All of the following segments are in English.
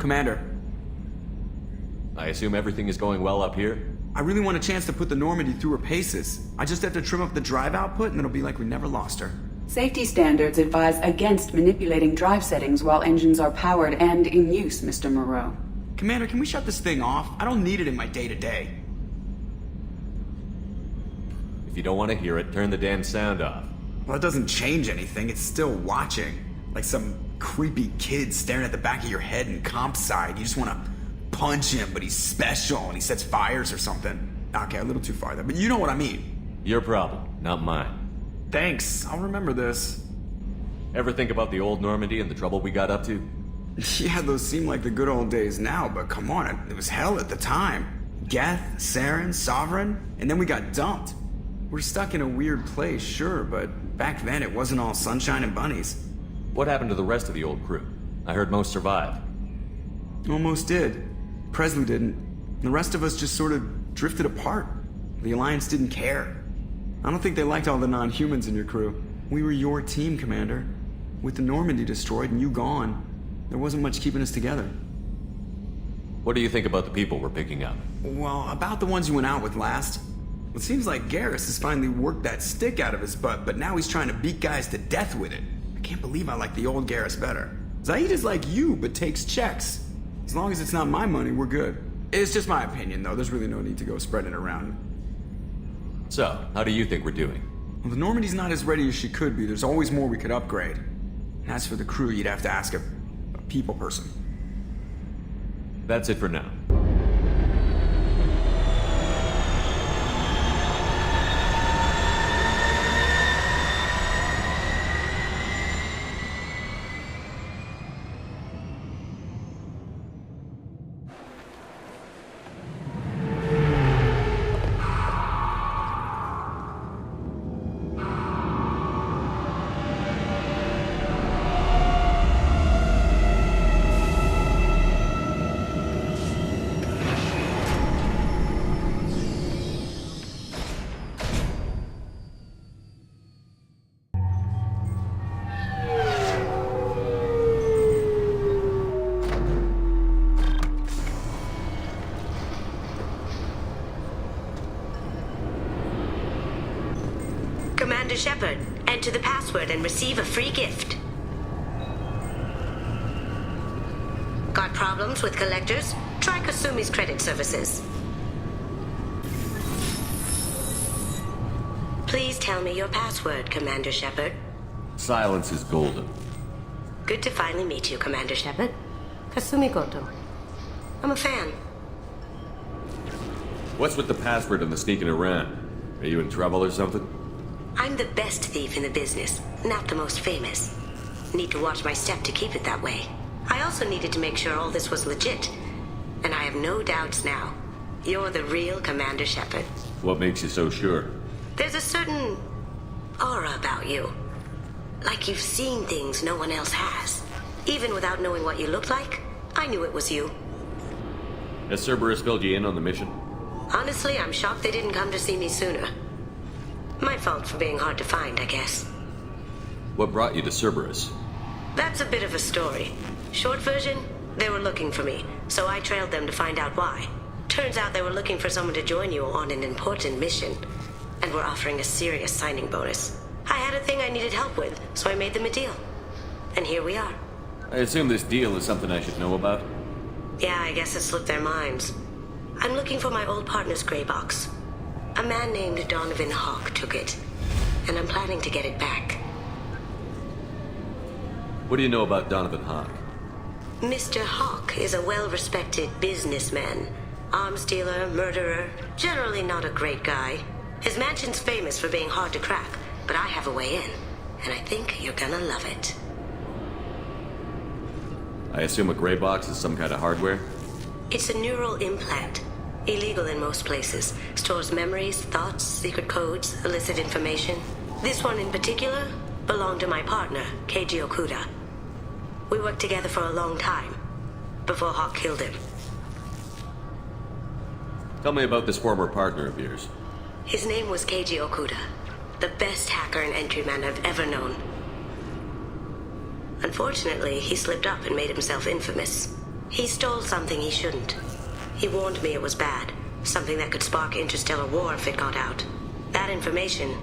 Commander, I assume everything is going well up here? I really want a chance to put the Normandy through her paces. I just have to trim up the drive output and it'll be like we never lost her. Safety standards advise against manipulating drive settings while engines are powered and in use, Mr. Moreau. Commander, can we shut this thing off? I don't need it in my day-to-day. If you don't want to hear it, turn the damn sound off. Well, it doesn't change anything. It's still watching. Like some creepy kid staring at the back of your head in comp side. You just want to punch him, but he's special and he sets fires or something. Okay, a little too far there, but you know what I mean. Your problem, not mine. Thanks, I'll remember this. Ever think about the old Normandy and the trouble we got up to? Yeah, those seem like the good old days now, but come on, it was hell at the time. Geth, Saren, Sovereign, and then we got dumped. We're stuck in a weird place, sure, but back then it wasn't all sunshine and bunnies. What happened to the rest of the old crew? I heard most survived. Almost did. Presley didn't. The rest of us just sort of drifted apart. The Alliance didn't care. I don't think they liked all the non-humans in your crew. We were your team, Commander. With the Normandy destroyed and you gone, there wasn't much keeping us together. What do you think about the people we're picking up? Well, about the ones you went out with last. It seems like Garrus has finally worked that stick out of his butt, but now he's trying to beat guys to death with it. I can't believe I like the old Garrus better. Zaid is like you, but takes checks. As long as it's not my money, we're good. It's just my opinion, though. There's really no need to go spreading it around. So, how do you think we're doing? Well, the Normandy's not as ready as she could be. There's always more we could upgrade. And as for the crew, you'd have to ask a people person. That's it for now. Commander Shepard, enter the password and receive a free gift. Got problems with collectors? Try Kasumi's credit services. Please tell me your password, Commander Shepard. Silence is golden. Good to finally meet you, Commander Shepard. Kasumi Goto. I'm a fan. What's with the password and the sneaking around? Are you in trouble or something? I'm the best thief in the business, not the most famous. Need to watch my step to keep it that way. I also needed to make sure all this was legit. And I have no doubts now. You're the real Commander Shepard. What makes you so sure? There's a certain aura about you. Like you've seen things no one else has. Even without knowing what you looked like, I knew it was you. Has Cerberus filled you in on the mission? Honestly, I'm shocked they didn't come to see me sooner. My fault for being hard to find, I guess. What brought you to Cerberus? That's a bit of a story. Short version, they were looking for me, so I trailed them to find out why. Turns out they were looking for someone to join you on an important mission, and were offering a serious signing bonus. I had a thing I needed help with, so I made them a deal. And here we are. I assume this deal is something I should know about? Yeah, I guess it slipped their minds. I'm looking for my old partner's gray box. A man named Donovan Hawk took it, and I'm planning to get it back. What do you know about Donovan Hawk? Mr. Hawk is a well-respected businessman. Arms dealer, murderer, generally not a great guy. His mansion's famous for being hard to crack, but I have a way in, and I think you're gonna love it. I assume a gray box is some kind of hardware? It's a neural implant. Illegal in most places. Stores memories, thoughts, secret codes, illicit information. This one in particular belonged to my partner, Keiji Okuda. We worked together for a long time, before Hawk killed him. Tell me about this former partner of yours. His name was Keiji Okuda, the best hacker and entryman I've ever known. Unfortunately, he slipped up and made himself infamous. He stole something he shouldn't. He warned me it was bad. Something that could spark interstellar war if it got out. That information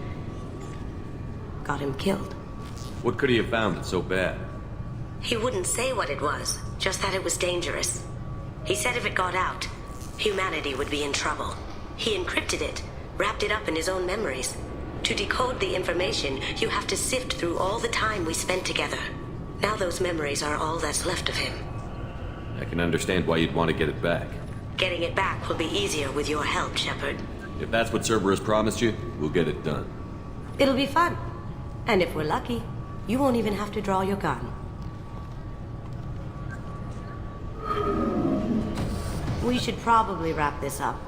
got him killed. What could he have found that's so bad? He wouldn't say what it was, just that it was dangerous. He said if it got out, humanity would be in trouble. He encrypted it, wrapped it up in his own memories. To decode the information, you have to sift through all the time we spent together. Now those memories are all that's left of him. I can understand why you'd want to get it back. Getting it back will be easier with your help, Shepard. If that's what Cerberus promised you, we'll get it done. It'll be fun. And if we're lucky, you won't even have to draw your gun. We should probably wrap this up.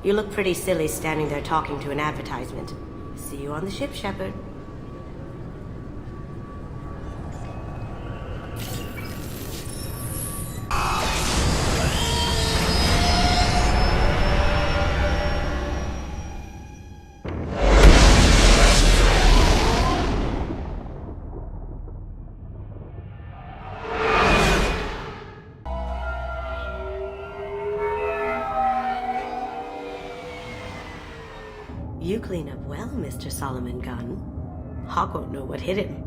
You look pretty silly standing there talking to an advertisement. See you on the ship, Shepard. You clean up well, Mr. Solomon Gunn. Hawk won't know what hit him.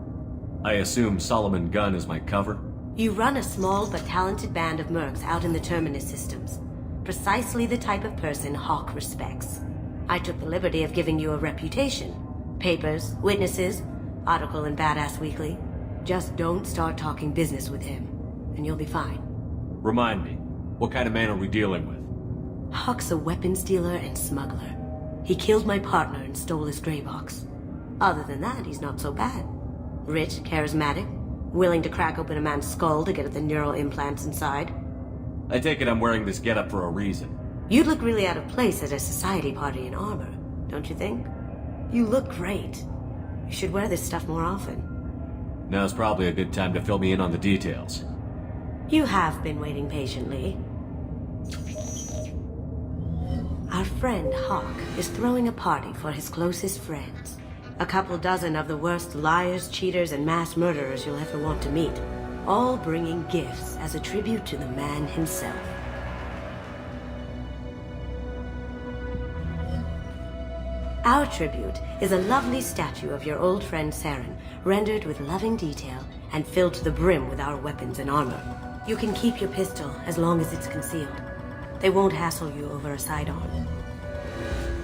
I assume Solomon Gunn is my cover? You run a small but talented band of mercs out in the Terminus systems. Precisely the type of person Hawk respects. I took the liberty of giving you a reputation. Papers, witnesses, article in Badass Weekly. Just don't start talking business with him, and you'll be fine. Remind me, what kind of man are we dealing with? Hawk's a weapons dealer and smuggler. He killed my partner and stole his gray box. Other than that, he's not so bad. Rich, charismatic, willing to crack open a man's skull to get at the neural implants inside. I take it I'm wearing this getup for a reason. You'd look really out of place at a society party in armor, don't you think? You look great. You should wear this stuff more often. Now's probably a good time to fill me in on the details. You have been waiting patiently. Our friend Hawk is throwing a party for his closest friends. A couple dozen of the worst liars, cheaters, and mass murderers you'll ever want to meet. All bringing gifts as a tribute to the man himself. Our tribute is a lovely statue of your old friend Saren, rendered with loving detail and filled to the brim with our weapons and armor. You can keep your pistol as long as it's concealed. They won't hassle you over a sidearm.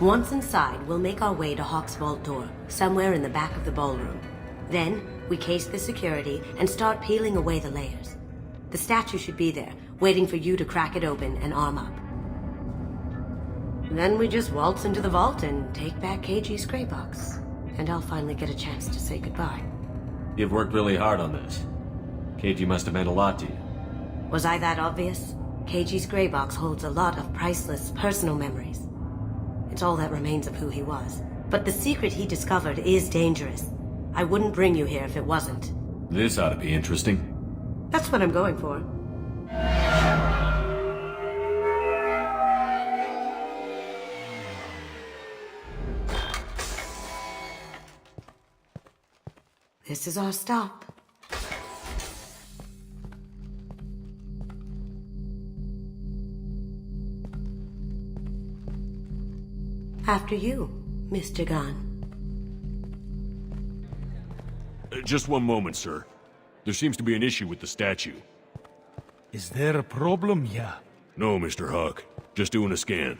Once inside, we'll make our way to Hawk's vault door, somewhere in the back of the ballroom. Then, we case the security and start peeling away the layers. The statue should be there, waiting for you to crack it open and arm up. Then we just waltz into the vault and take back KG's gray box. And I'll finally get a chance to say goodbye. You've worked really hard on this. KG must have meant a lot to you. Was I that obvious? KG's gray box holds a lot of priceless personal memories. It's all that remains of who he was. But the secret he discovered is dangerous. I wouldn't bring you here if it wasn't. This ought to be interesting. That's what I'm going for. This is our stop. After you, Mr. Gunn. Just one moment, sir. There seems to be an issue with the statue. Is there a problem here? No, Mr. Hawk. Just doing a scan.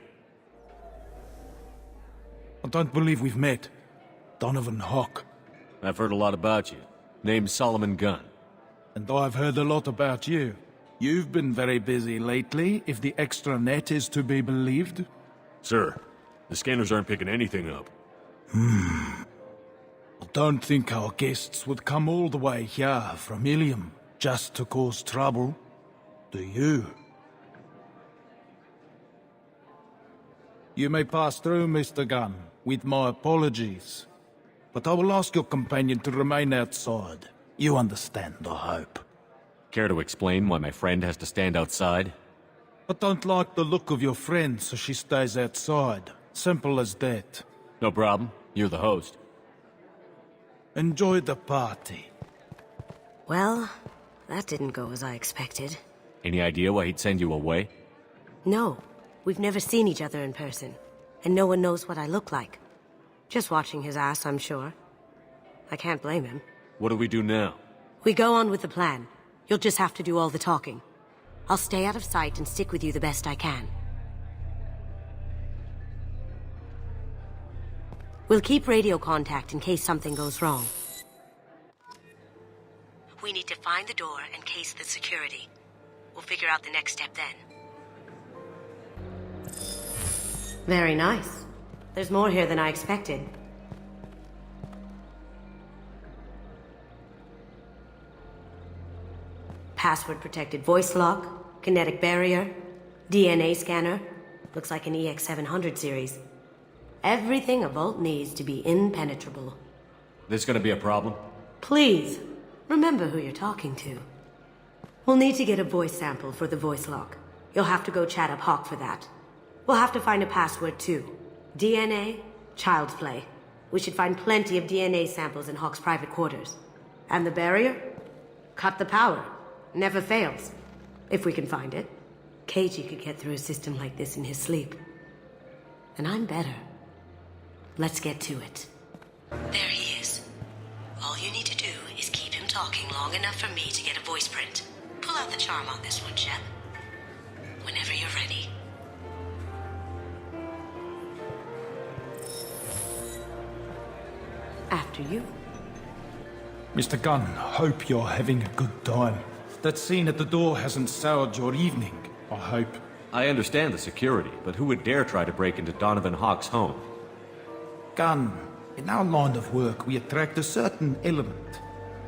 I don't believe we've met. Donovan Hawk. I've heard a lot about you. Name's Solomon Gunn. And I've heard a lot about you. You've been very busy lately, if the extra net is to be believed. Sir, the scanners aren't picking anything up. I don't think our guests would come all the way here from Ilium just to cause trouble. Do you? You may pass through, Mr. Gunn, with my apologies. But I will ask your companion to remain outside. You understand, I hope. Care to explain why my friend has to stand outside? I don't like the look of your friend, so she stays outside. Simple as that. No problem. You're the host. Enjoy the party. Well, that didn't go as I expected. Any idea why he'd send you away? No, we've never seen each other in person, and no one knows what I look like. Just watching his ass, I'm sure. I can't blame him. What do we do now? We go on with the plan. You'll just have to do all the talking. I'll stay out of sight and stick with you the best I can. We'll keep radio contact in case something goes wrong. We need to find the door and case the security. We'll figure out the next step then. Very nice. There's more here than I expected. Password-protected voice lock, kinetic barrier, DNA scanner. Looks like an EX700 series. Everything a vault needs to be impenetrable. This gonna be a problem? Please, remember who you're talking to. We'll need to get a voice sample for the voice lock. You'll have to go chat up Hawk for that. We'll have to find a password too. DNA, child's play. We should find plenty of DNA samples in Hawk's private quarters. And the barrier? Cut the power. Never fails. If we can find it. Keiji could get through a system like this in his sleep. And I'm better. Let's get to it. There he is. All you need to do is keep him talking long enough for me to get a voice print. Pull out the charm on this one, Shep. Whenever you're ready. After you. Mr. Gunn, hope you're having a good time. That scene at the door hasn't soured your evening, I hope. I understand the security, but who would dare try to break into Donovan Hawk's home? Gunn, in our line of work, we attract a certain element.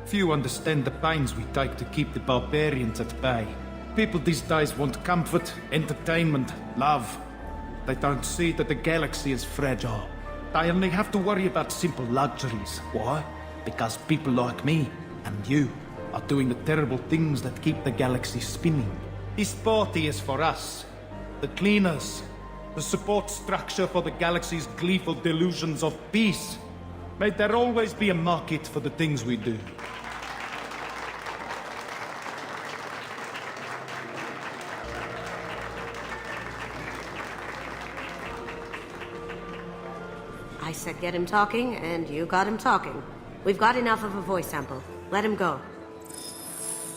Few understand the pains we take to keep the barbarians at bay. People these days want comfort, entertainment, love. They don't see that the galaxy is fragile. They only have to worry about simple luxuries. Why? Because people like me and you are doing the terrible things that keep the galaxy spinning. This party is for us, the cleaners, the support structure for the galaxy's gleeful delusions of peace. May there always be a market for the things we do. I said get him talking, and you got him talking. We've got enough of a voice sample. Let him go.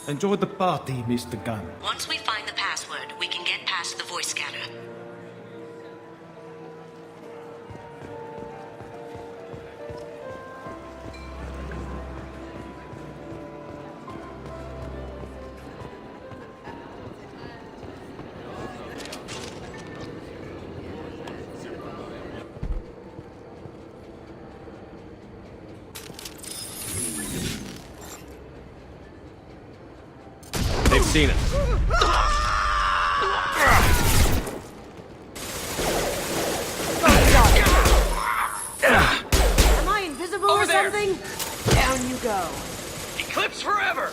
Enjoy the party, Mr. Gunn. Once we find the password, we can get past the voice scanner. They've seen us. Am I invisible or something? Down you go. Eclipse forever!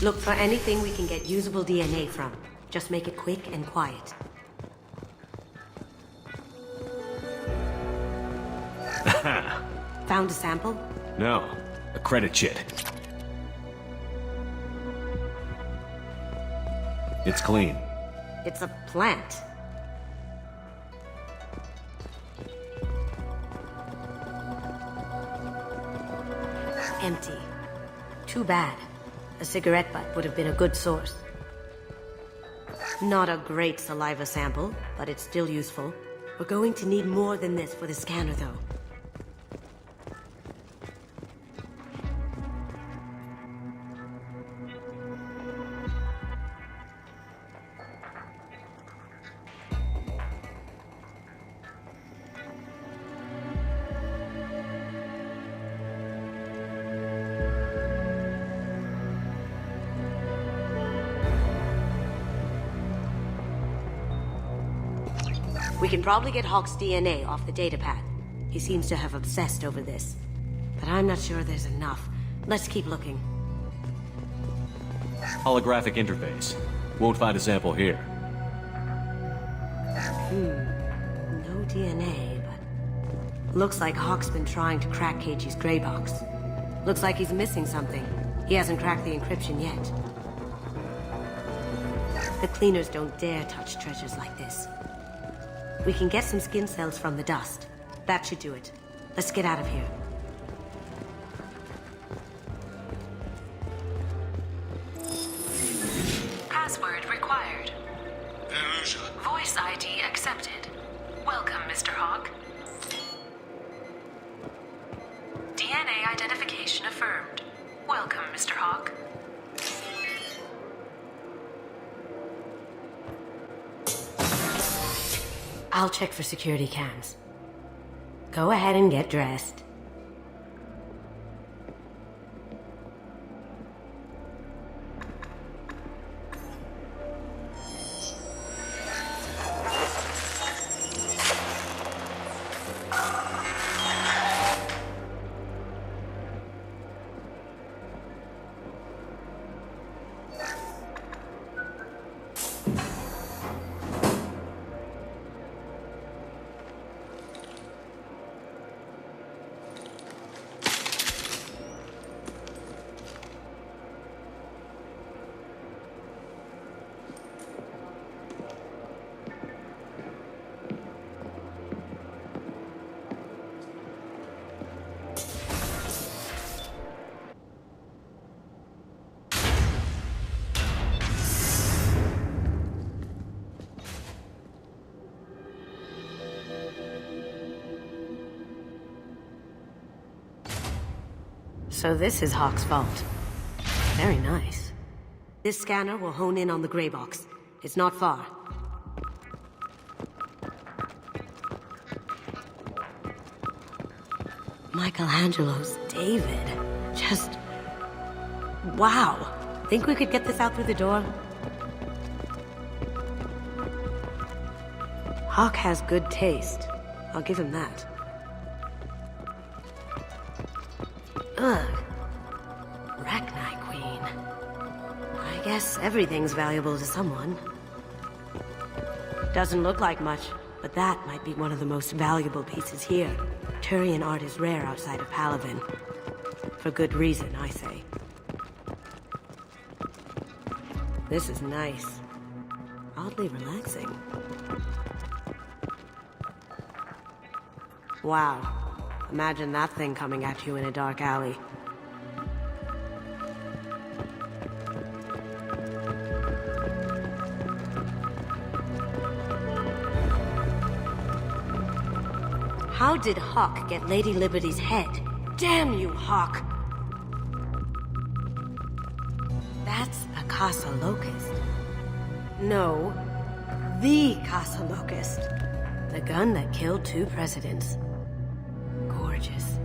Look for anything we can get usable DNA from. Just make it quick and quiet. Found a sample? No, a credit chit. It's clean. It's a plant. Empty. Too bad. A cigarette butt would have been a good source. Not a great saliva sample, but it's still useful. We're going to need more than this for the scanner, though. We can probably get Hawk's DNA off the datapad. He seems to have obsessed over this. But I'm not sure there's enough. Let's keep looking. Holographic interface. Won't find a sample here. No DNA, but... Looks like Hawk's been trying to crack Keiji's gray box. Looks like he's missing something. He hasn't cracked the encryption yet. The cleaners don't dare touch treasures like this. We can get some skin cells from the dust. That should do it. Let's get out of here. Password required. Voice ID accepted. Welcome, Mr. Hawk. DNA identification affirmed. Welcome, Mr. Hawk. I'll check for security cams. Go ahead and get dressed. So this is Hawk's vault. Very nice. This scanner will hone in on the gray box. It's not far. Michelangelo's David. Just... wow. Think we could get this out through the door? Hawk has good taste. I'll give him that. Ugh. Rachni Queen. I guess everything's valuable to someone. Doesn't look like much, but that might be one of the most valuable pieces here. Turian art is rare outside of Palaven. For good reason, I say. This is nice. Oddly relaxing. Wow. Imagine that thing coming at you in a dark alley. How did Hawk get Lady Liberty's head? Damn you, Hawk! That's a Casa Locust. No, the Casa Locust. The gun that killed 2 presidents. Gorgeous.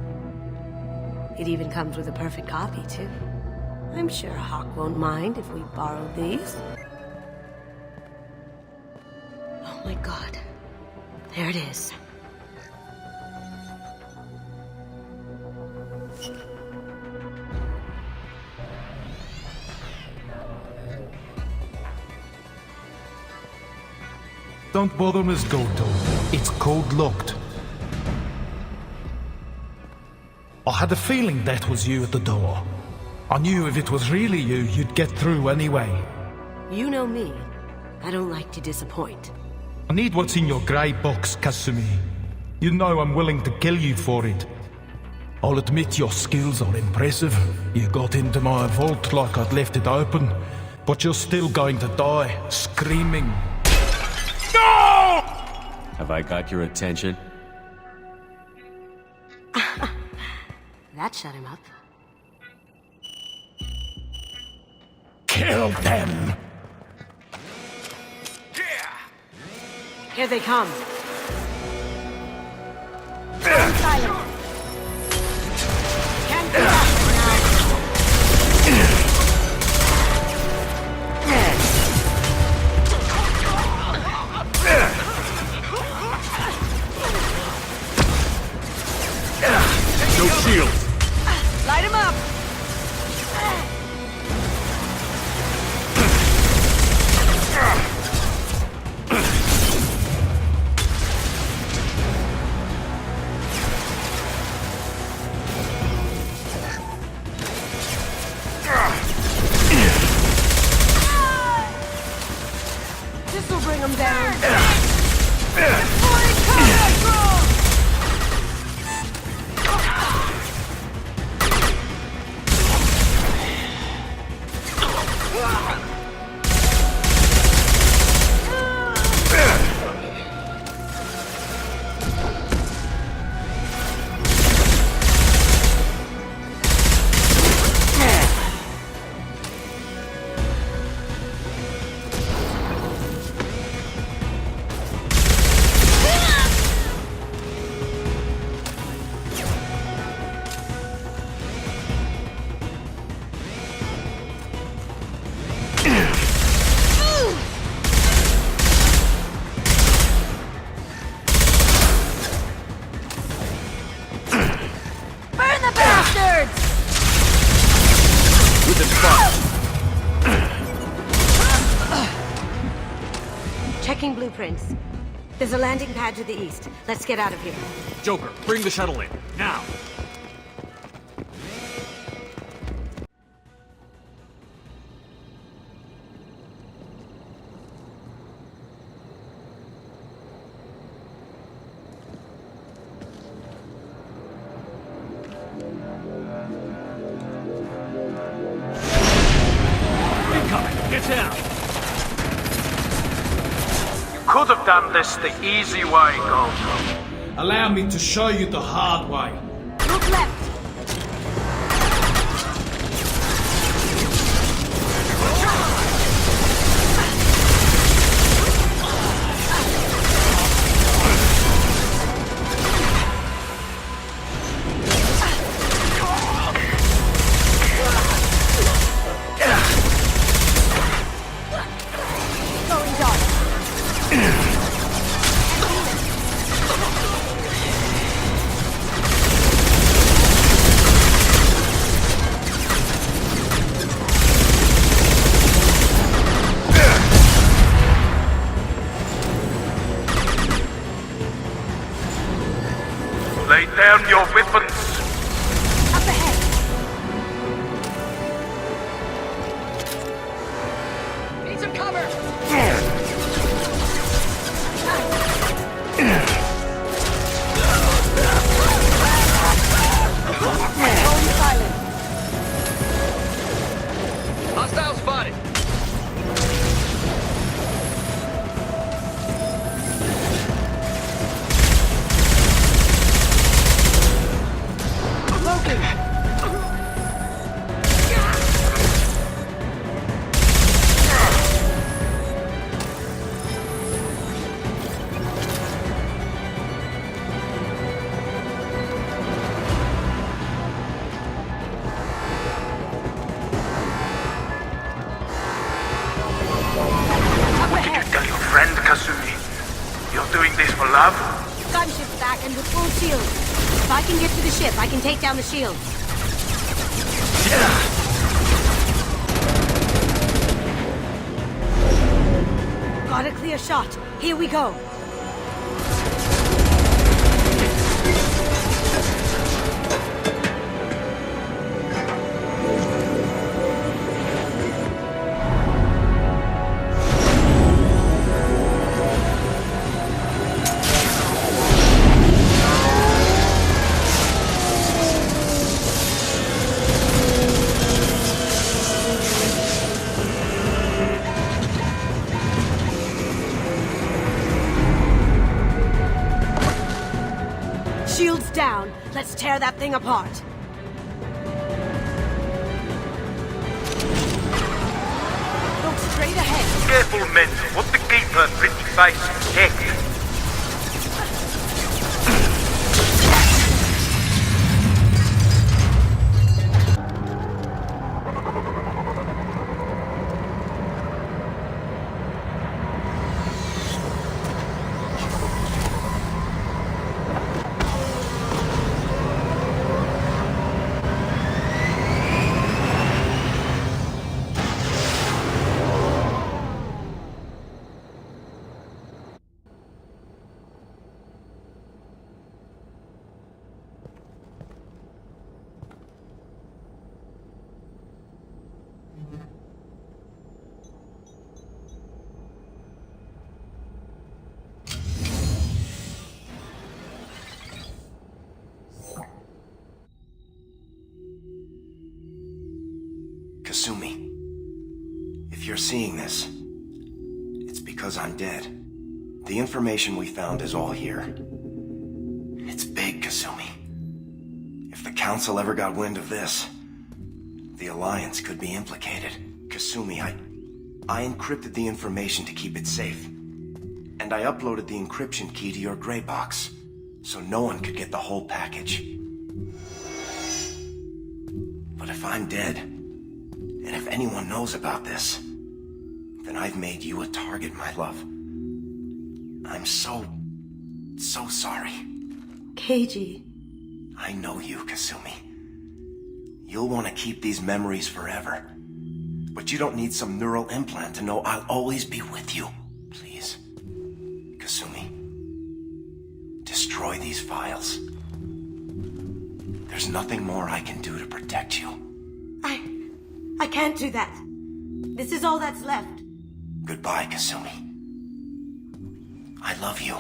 It even comes with a perfect copy, too. I'm sure Hawk won't mind if we borrow these. Oh my god. There it is. Don't bother, Miss Goto. It's code locked. I had a feeling that was you at the door. I knew if it was really you, you'd get through anyway. You know me. I don't like to disappoint. I need what's in your grey box, Kasumi. You know I'm willing to kill you for it. I'll admit your skills are impressive. You got into my vault like I'd left it open, but you're still going to die, screaming. No! Have I got your attention? That shut him up. Kill them! Here they come. Stand silent. Can't do that No shield. Light him up! This'll bring him down. Deploying combat drone! Burn the bastards! Within spot. Checking blueprints. There's a landing pad to the east. Let's get out of here. Joker, bring the shuttle in. Now. Incoming. Get down. Could have done this the easy way, Goldblum. Allow me to show you the hard way. Look left. Going dark. Lay down your weapons. Up ahead. Need some cover! Going silent. Hostile spotted! Smoking. Up What did you ahead. tell your friend, Kasumi? You're doing this for love? Gunship's back and with full shield. If I can get to the ship, I can take down the shields. Got a clear shot. Here we go. Shields down. Let's tear that thing apart. Look straight ahead. Careful, men. What the keeper, pretty face, heck. Kasumi, if you're seeing this, it's because I'm dead. The information we found is all here. It's big, Kasumi. If the Council ever got wind of this, the Alliance could be implicated. Kasumi, I encrypted the information to keep it safe. And I uploaded the encryption key to your gray box, so no one could get the whole package. But if I'm dead, and if anyone knows about this, then I've made you a target, my love. I'm so sorry. Keiji. I know you, Kasumi. You'll want to keep these memories forever. But you don't need some neural implant to know I'll always be with you. Please, Kasumi, destroy these files. There's nothing more I can do to protect you. I can't do that. This is all that's left. Goodbye, Kasumi. I love you.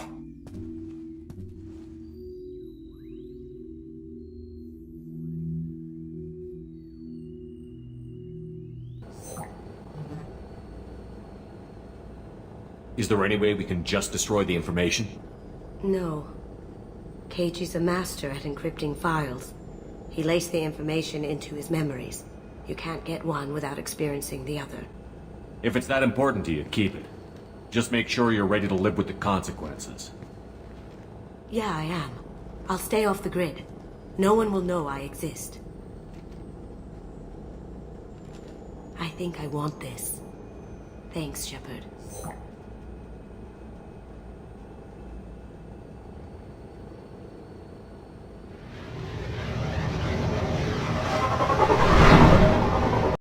Is there any way we can just destroy the information? No. Keiji's a master at encrypting files. He laced the information into his memories. You can't get one without experiencing the other. If it's that important to you, keep it. Just make sure you're ready to live with the consequences. Yeah, I am. I'll stay off the grid. No one will know I exist. I think I want this. Thanks, Shepard.